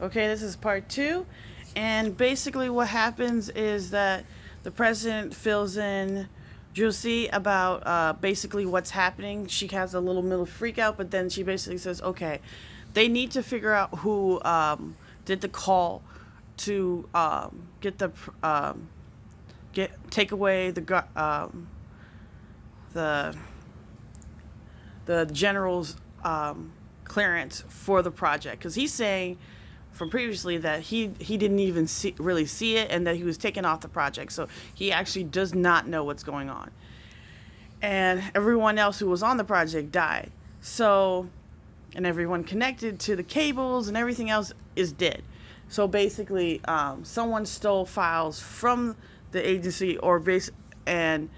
Okay, this is part two. And basically, what happens is that the president fills in Juicy about basically what's happening. She has a little freak out, but then she basically says, okay, they need to figure out who did the call to get the take away the the general's clearance for the project, because he's saying from previously that he didn't even really see it, and that he was taken off the project, so he actually does not know what's going on, and everyone else who was on the project died. So, and everyone connected to the cables and everything else is dead. So basically, someone stole files from the agency and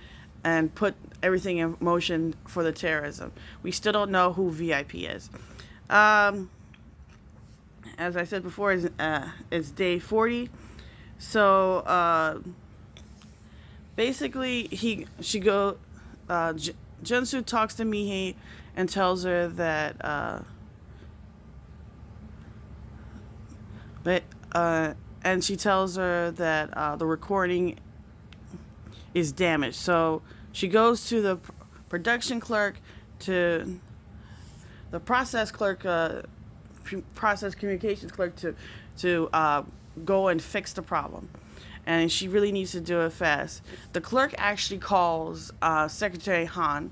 put everything in motion for the terrorism. We still don't know who VIP is. Um, as I said before, it's day 40. So basically, Junsu talks to Mihei and tells her that but and she tells her that the recording is damaged. So she goes to the production clerk, to the process communications clerk, to go and fix the problem, and she really needs to do it fast. The clerk actually calls Secretary Han,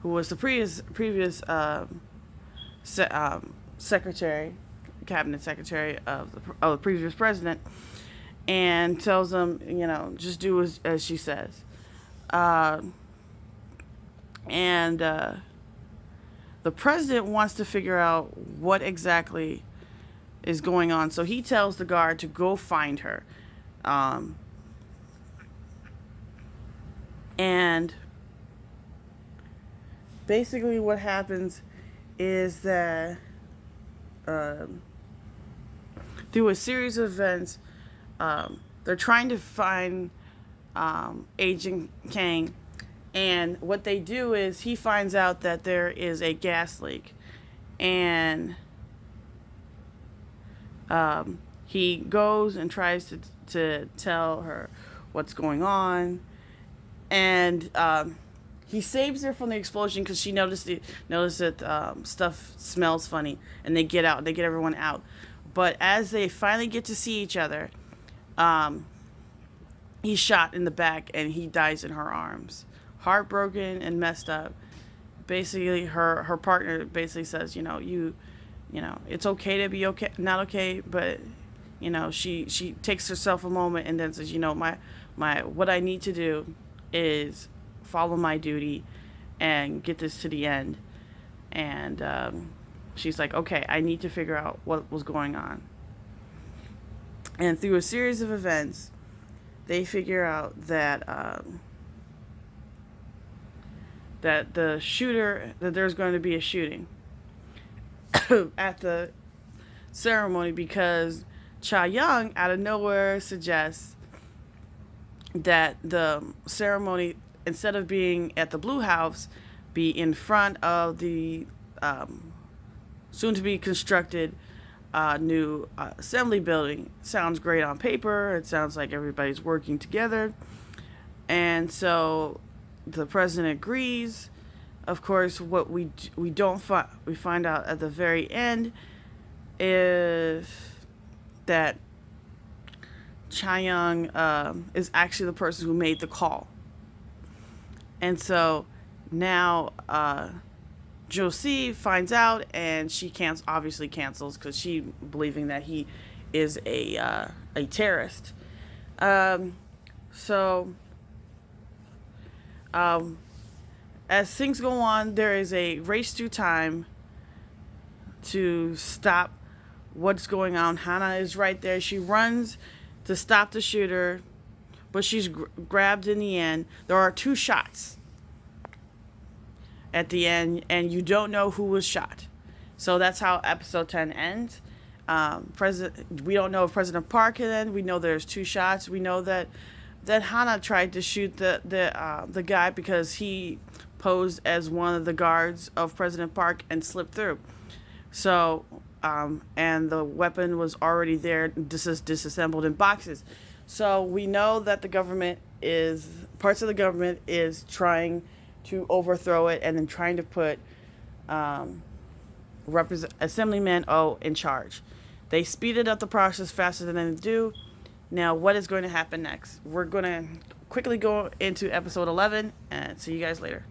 who was the previous secretary, cabinet secretary of the previous president, and tells them, just do as she says. And the president wants to figure out what exactly is going on, so he tells the guard to go find her. And basically, what happens is that through a series of events, they're trying to find Agent Kang, and what they do is he finds out that there is a gas leak, and he goes and tries to tell her what's going on, and he saves her from the explosion because she noticed that stuff smells funny, and they get everyone out. But as they finally get to see each other, he's shot in the back and he dies in her arms, heartbroken and messed up. Basically, her partner basically says, it's okay to be okay, not okay, but she takes herself a moment and then says, my what I need to do is follow my duty and get this to the end. And she's like, okay, I need to figure out what was going on. And through a series of events, they figure out that that there's going to be a shooting at the ceremony, because Cha Young out of nowhere suggests that the ceremony, instead of being at the Blue House, be in front of the soon to be constructed new assembly building. Sounds great on paper. It sounds like everybody's working together. And so the president agrees. Of course, what we find out at the very end is that Chae-young is actually the person who made the call. And so now Josie finds out, and she obviously cancels, because she believing that he is a terrorist. So as things go on, there is a race through time to stop what's going on. Hana is right there. She runs to stop the shooter, but she's grabbed in the end. There are 2 shots at the end, and you don't know who was shot. So that's how episode 10 ends. We don't know if President Park can end. We know there's 2 shots. We know that Hana tried to shoot the guy because he posed as one of the guards of President Park and slipped through. So and the weapon was already there, disassembled in boxes. So we know that parts of the government is trying to overthrow it and then trying to put Assemblyman O in charge. They speeded up the process faster than they do. Now, what is going to happen next? We're going to quickly go into episode 11 and see you guys later.